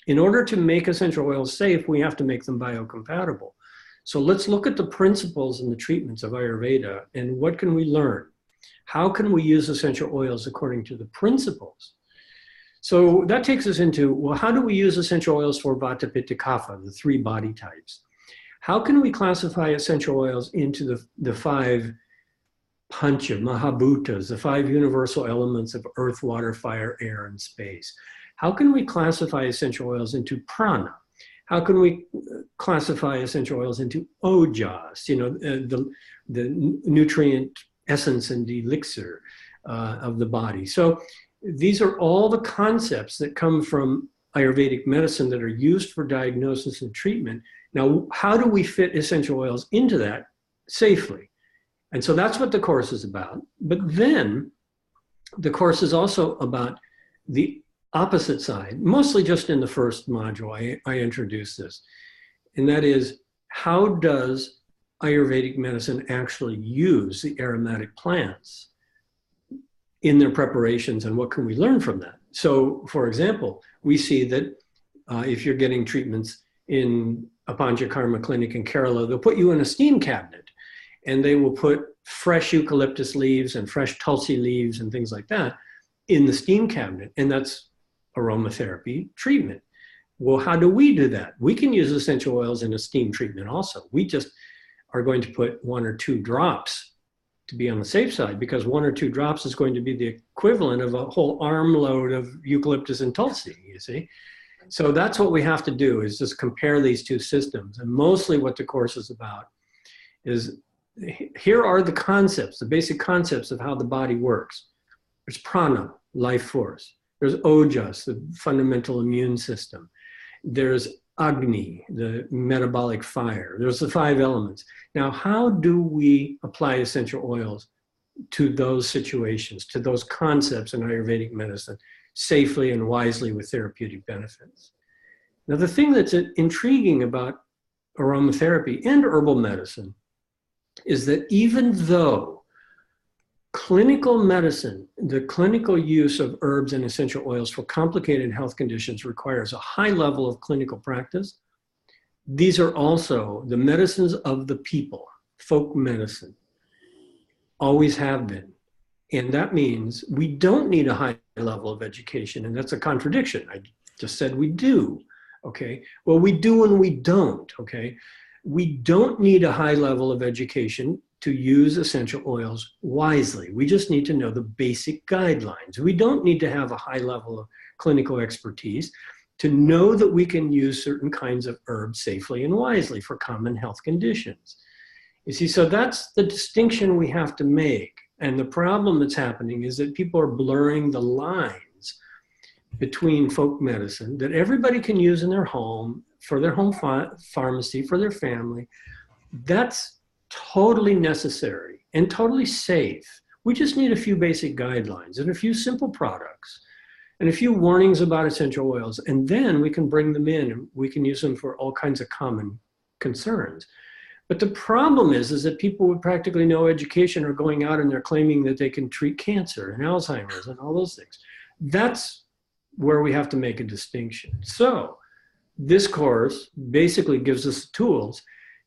in order to make essential oils safe, we have to make them biocompatible. So let's look at the principles and the treatments of Ayurveda, and what can we learn? How can we use essential oils according to the principles? So that takes us into, well, how do we use essential oils for Vata, Pitta, Kapha, the three body types? How can we classify essential oils into the five pancha, mahabhutas, the five universal elements of earth, water, fire, air, and space? How can we classify essential oils into prana? How can we classify essential oils into ojas, the nutrient essence and elixir of the body? So these are all the concepts that come from Ayurvedic medicine that are used for diagnosis and treatment. Now, how do we fit essential oils into that safely? And so that's what the course is about. But then the course is also about the opposite side, mostly just in the first module, I introduced this. And that is, how does Ayurvedic medicine actually use the aromatic plants in their preparations, and what can we learn from that? So, for example, we see that if you're getting treatments in a Panchakarma clinic in Kerala, they'll put you in a steam cabinet, and they will put fresh eucalyptus leaves and fresh tulsi leaves and things like that in the steam cabinet, and that's aromatherapy treatment. Well, how do we do that? We can use essential oils in a steam treatment also. We just are going to put 1 or 2 drops to be on the safe side, because 1 or 2 drops is going to be the equivalent of a whole armload of eucalyptus and tulsi, you see? So that's what we have to do, is just compare these two systems. And mostly what the course is about is, here are the concepts, the basic concepts of how the body works. There's prana, life force. There's ojas, the fundamental immune system. There's Agni, the metabolic fire. There's the 5 elements. Now, how do we apply essential oils to those situations, to those concepts in Ayurvedic medicine, safely and wisely with therapeutic benefits? Now, the thing that's intriguing about aromatherapy and herbal medicine is that even though clinical medicine, the clinical use of herbs and essential oils for complicated health conditions, requires a high level of clinical practice, these are also the medicines of the people, folk medicine, always have been. And that means we don't need a high level of education, and that's a contradiction. I just said we do, okay? Well, we do and we don't, okay? We don't need a high level of education to use essential oils wisely. We just need to know the basic guidelines. We don't need to have a high level of clinical expertise to know that we can use certain kinds of herbs safely and wisely for common health conditions. You see, so that's the distinction we have to make. And the problem that's happening is that people are blurring the lines between folk medicine that everybody can use in their home, for their home pharmacy, for their family. That's totally necessary and totally safe. We just need a few basic guidelines and a few simple products and a few warnings about essential oils, and then we can bring them in and we can use them for all kinds of common concerns. But the problem is that people with practically no education are going out and they're claiming that they can treat cancer and Alzheimer's and all those things. That's where we have to make a distinction. So this course basically gives us the tools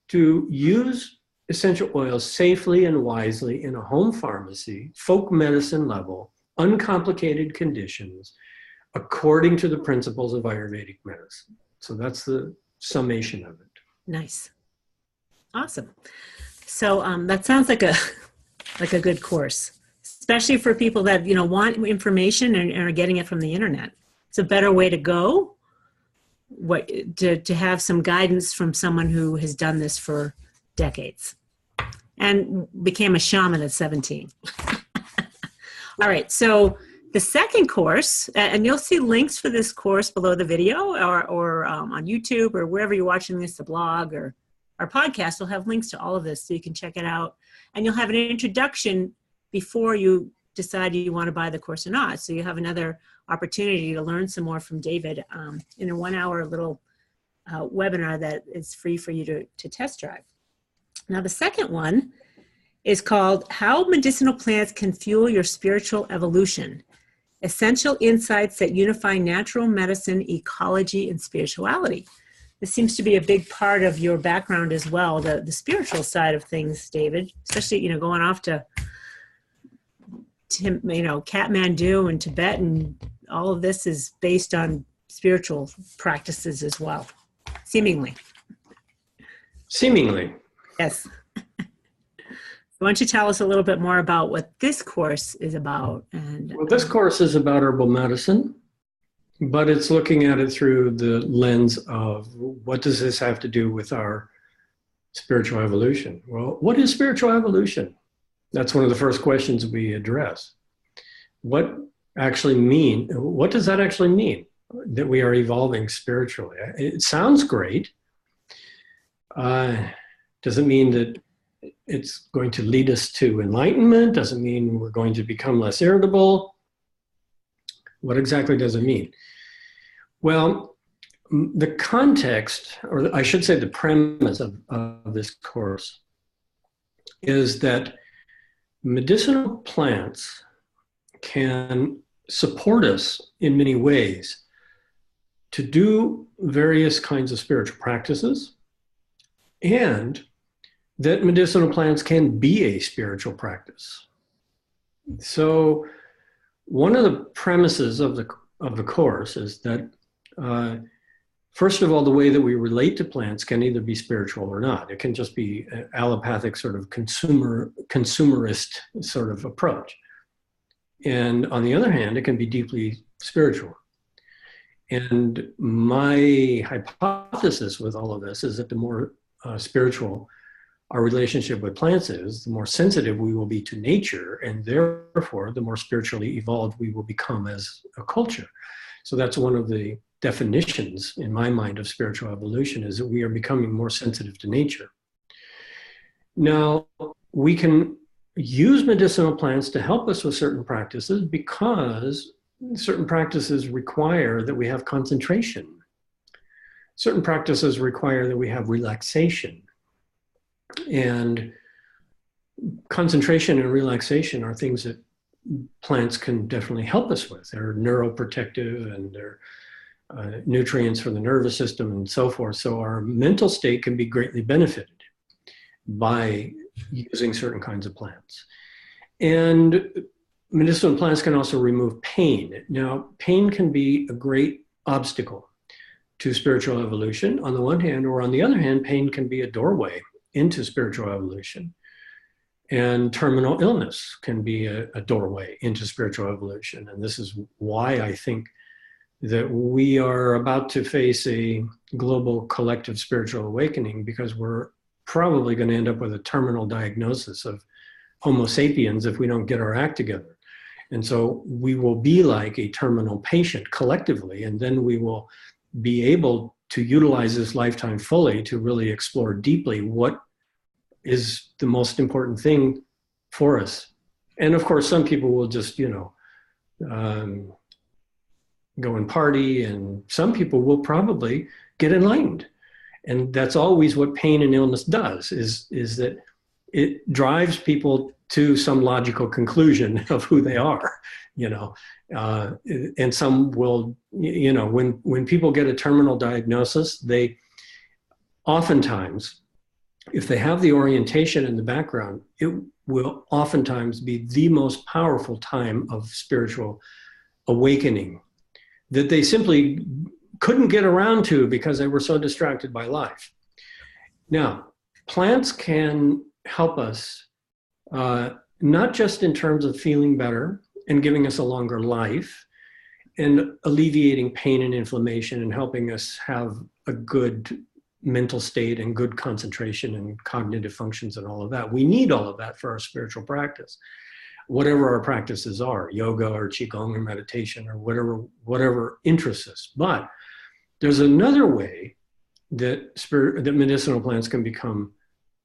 to use essential oils safely and wisely in a home pharmacy, folk medicine level, uncomplicated conditions according to the principles of Ayurvedic medicine. So that's the summation of it. Nice. Awesome. So that sounds like a good course, especially for people that, want information and are getting it from the internet. It's a better way to go, to have some guidance from someone who has done this for decades and became a shaman at 17. All right. So the second course, and you'll see links for this course below the video or on YouTube or wherever you're watching this, the blog or our podcast will have links to all of this so you can check it out. And you'll have an introduction before you decide you want to buy the course or not. So you have another opportunity to learn some more from David in a 1-hour little webinar that is free for you to test drive. Now, the second one is called How Medicinal Plants Can Fuel Your Spiritual Evolution. Essential Insights that Unify Natural Medicine, Ecology, and Spirituality. This seems to be a big part of your background as well, the spiritual side of things, David, especially, going off to Kathmandu and Tibet, and all of this is based on spiritual practices as well, seemingly. Seemingly. Yes. Why don't you tell us a little bit more about what this course is about? Well, this course is about herbal medicine, but it's looking at it through the lens of what does this have to do with our spiritual evolution? Well, what is spiritual evolution? That's one of the first questions we address. What does that actually mean, that we are evolving spiritually? It sounds great. Does it mean that it's going to lead us to enlightenment? Does it mean we're going to become less irritable? What exactly does it mean? Well, the context, or I should say the premise of this course, is that medicinal plants can support us in many ways to do various kinds of spiritual practices, and that medicinal plants can be a spiritual practice. So one of the premises of the course is that, first of all, the way that we relate to plants can either be spiritual or not. It can just be an allopathic sort of consumerist sort of approach. And on the other hand, it can be deeply spiritual. And my hypothesis with all of this is that the more spiritual our relationship with plants is, the more sensitive we will be to nature, and therefore the more spiritually evolved we will become as a culture. So that's one of the definitions in my mind of spiritual evolution, is that we are becoming more sensitive to nature. Now, we can use medicinal plants to help us with certain practices because certain practices require that we have concentration. Certain practices require that we have relaxation. And concentration and relaxation are things that plants can definitely help us with. They're neuroprotective, and they're nutrients for the nervous system and so forth. So our mental state can be greatly benefited by using certain kinds of plants. And medicinal plants can also remove pain. Now, pain can be a great obstacle to spiritual evolution on the one hand, or on the other hand, pain can be a doorway into spiritual evolution. And terminal illness can be a doorway into spiritual evolution. And this is why I think that we are about to face a global collective spiritual awakening, because we're probably going to end up with a terminal diagnosis of Homo sapiens if we don't get our act together. And so we will be like a terminal patient collectively, and then we will be able to utilize this lifetime fully to really explore deeply what is the most important thing for us. And of course, some people will just, go and party, and some people will probably get enlightened. And that's always what pain and illness does, is that it drives people to some logical conclusion of who they are, and some will, when people get a terminal diagnosis, they oftentimes, if they have the orientation in the background, it will oftentimes be the most powerful time of spiritual awakening that they simply couldn't get around to because they were so distracted by life. Now, plants can help us, not just in terms of feeling better and giving us a longer life and alleviating pain and inflammation and helping us have a good mental state and good concentration and cognitive functions and all of that. We need all of that for our spiritual practice, whatever our practices are, yoga or qigong or meditation or whatever interests us. But there's another way that medicinal plants can become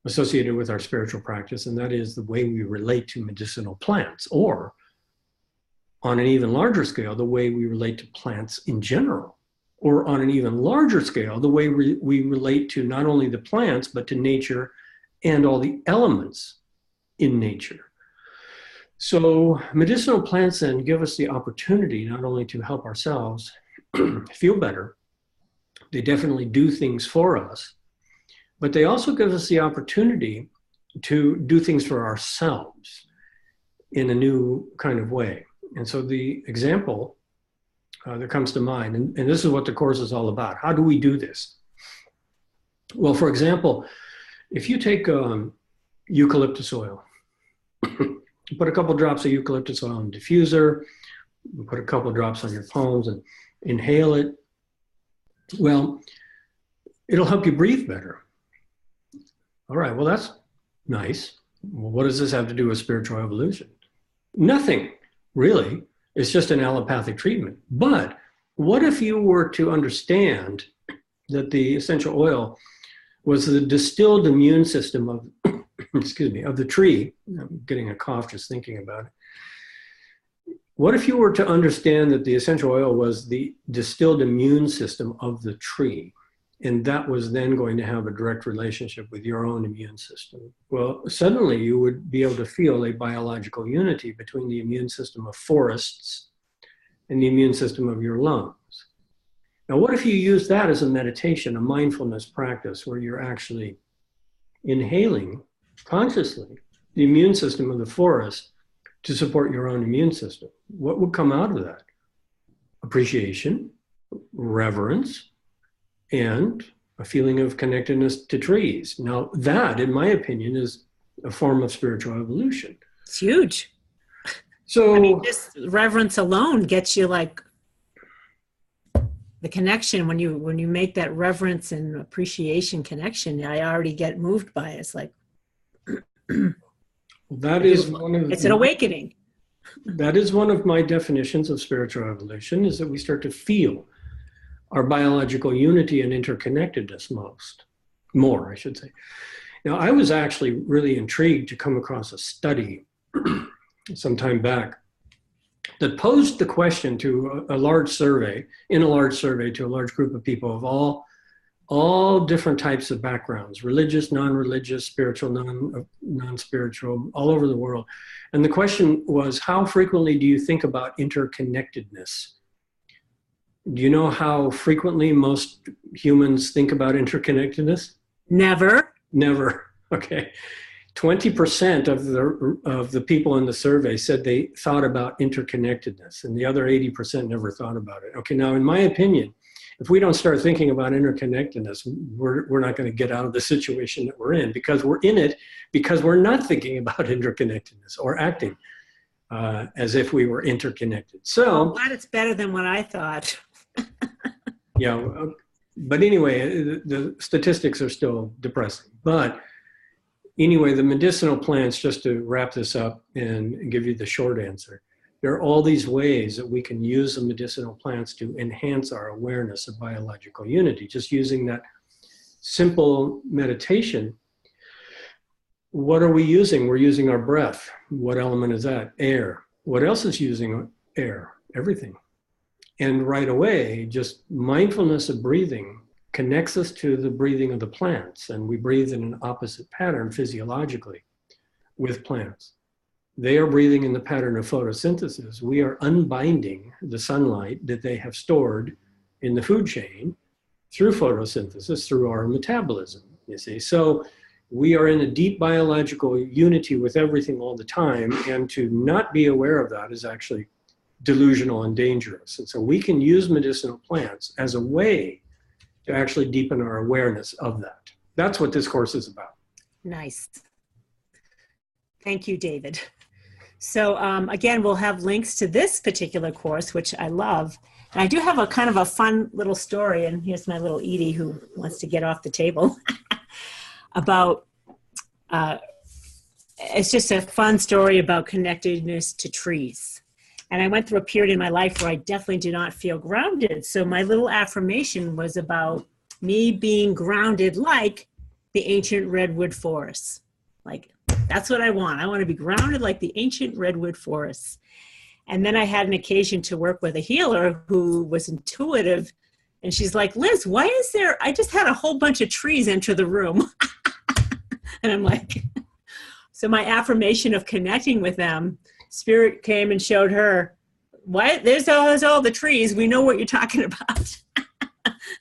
associated with our spiritual practice, and that is the way we relate to medicinal plants, or on an even larger scale, the way we relate to plants in general, or on an even larger scale, the way we relate to not only the plants, but to nature and all the elements in nature. So medicinal plants then give us the opportunity not only to help ourselves feel better, they definitely do things for us, but they also give us the opportunity to do things for ourselves in a new kind of way. And so the example that comes to mind, and this is what the course is all about. How do we do this? Well, for example, if you take eucalyptus oil, put a couple drops of eucalyptus oil in a diffuser, put a couple drops on your palms and inhale it, well, it'll help you breathe better. All right, well, that's nice. Well, what does this have to do with spiritual evolution? Nothing, really. It's just an allopathic treatment. But what if you were to understand that the essential oil was the distilled immune system of, excuse me, of the tree? I'm getting a cough just thinking about it. What if you were to understand that the essential oil was the distilled immune system of the tree, and that was then going to have a direct relationship with your own immune system? Well, suddenly you would be able to feel a biological unity between the immune system of forests and the immune system of your lungs. Now, what if you use that as a meditation, a mindfulness practice, where you're actually inhaling consciously the immune system of the forest to support your own immune system? What would come out of that? Appreciation, reverence, and a feeling of connectedness to trees. Now, that, in my opinion, is a form of spiritual evolution. It's huge. So, I mean, just reverence alone gets you like the connection. When you make that reverence and appreciation connection, I already get moved by it. It's like that is one of it's an awakening. That is one of my definitions of spiritual evolution, is that we start to feel our biological unity and interconnectedness more, I should say. Now, I was actually really intrigued to come across a study some time back that posed the question to a large survey to a large group of people of all different types of backgrounds, religious, non-religious, spiritual, non-spiritual, all over the world. And the question was, how frequently do you think about interconnectedness? Do you know how frequently most humans think about interconnectedness? Never. Never. Okay. 20% of the people in the survey said they thought about interconnectedness, and the other 80% never thought about it. Okay, now in my opinion, if we don't start thinking about interconnectedness, we're not going to get out of the situation that we're in, because we're in it because we're not thinking about interconnectedness or acting as if we were interconnected. So I'm glad it's better than what I thought. Yeah, but anyway, the statistics are still depressing. But anyway, the medicinal plants, just to wrap this up and give you the short answer, there are all these ways that we can use the medicinal plants to enhance our awareness of biological unity. Just using that simple meditation. What are we using? We're using our breath. What element is that? Air. What else is using air? Everything. And right away, just mindfulness of breathing connects us to the breathing of the plants. And we breathe in an opposite pattern physiologically with plants. They are breathing in the pattern of photosynthesis. We are unbinding the sunlight that they have stored in the food chain through photosynthesis, through our metabolism, you see. So we are in a deep biological unity with everything all the time, and to not be aware of that is actually delusional and dangerous. And so we can use medicinal plants as a way to actually deepen our awareness of that. That's what this course is about. Nice. Thank you, David. So again, we'll have links to this particular course, which I love. And I do have a kind of a fun little story, and here's my little Edie who wants to get off the table, about, it's just a fun story about connectedness to trees. And I went through a period in my life where I definitely did not feel grounded. So my little affirmation was about me being grounded like the ancient redwood forests. Like, that's what I want. I want to be grounded like the ancient redwood forests. And then I had an occasion to work with a healer who was intuitive. And she's like, Liz, why is there, I just had a whole bunch of trees enter the room. And I'm like, so my affirmation of connecting with them, Spirit came and showed her, what? There's all the trees. We know what you're talking about.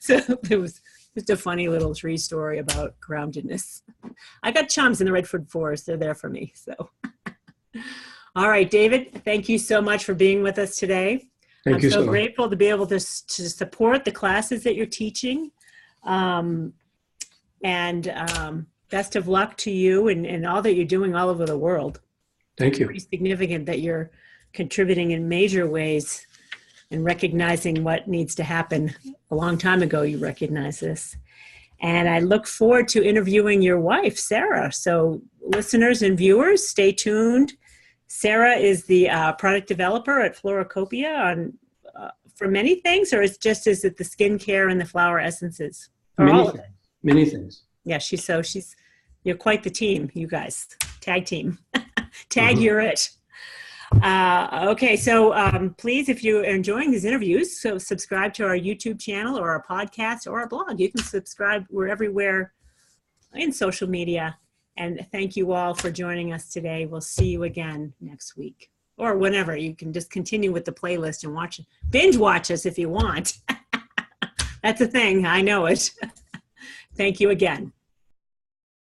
So it was just a funny little tree story about groundedness. I got chums in the redwood forest. They're there for me. So, all right, David, thank you so much for being with us today. Thank you so I'm so much. grateful to be able to support the classes that you're teaching. Best of luck to you and all that you're doing all over the world. Thank It's you. pretty significant that you're contributing in major ways and recognizing what needs to happen. A long time ago, you recognized this. And I look forward to interviewing your wife, Sarah. So listeners and viewers, stay tuned. Sarah is the product developer at Floracopeia for many things, or is it the skincare and the flower essences? Or Many all of things. it? Many things. Yeah, you're quite the team, you guys. Tag team. Tag, you're it. Okay, so please, if you're enjoying these interviews, so subscribe to our YouTube channel or our podcast or our blog. You can subscribe. We're everywhere in social media. And thank you all for joining us today. We'll see you again next week or whenever. You can just continue with the playlist and binge watch us if you want. That's a thing. I know it. Thank you again.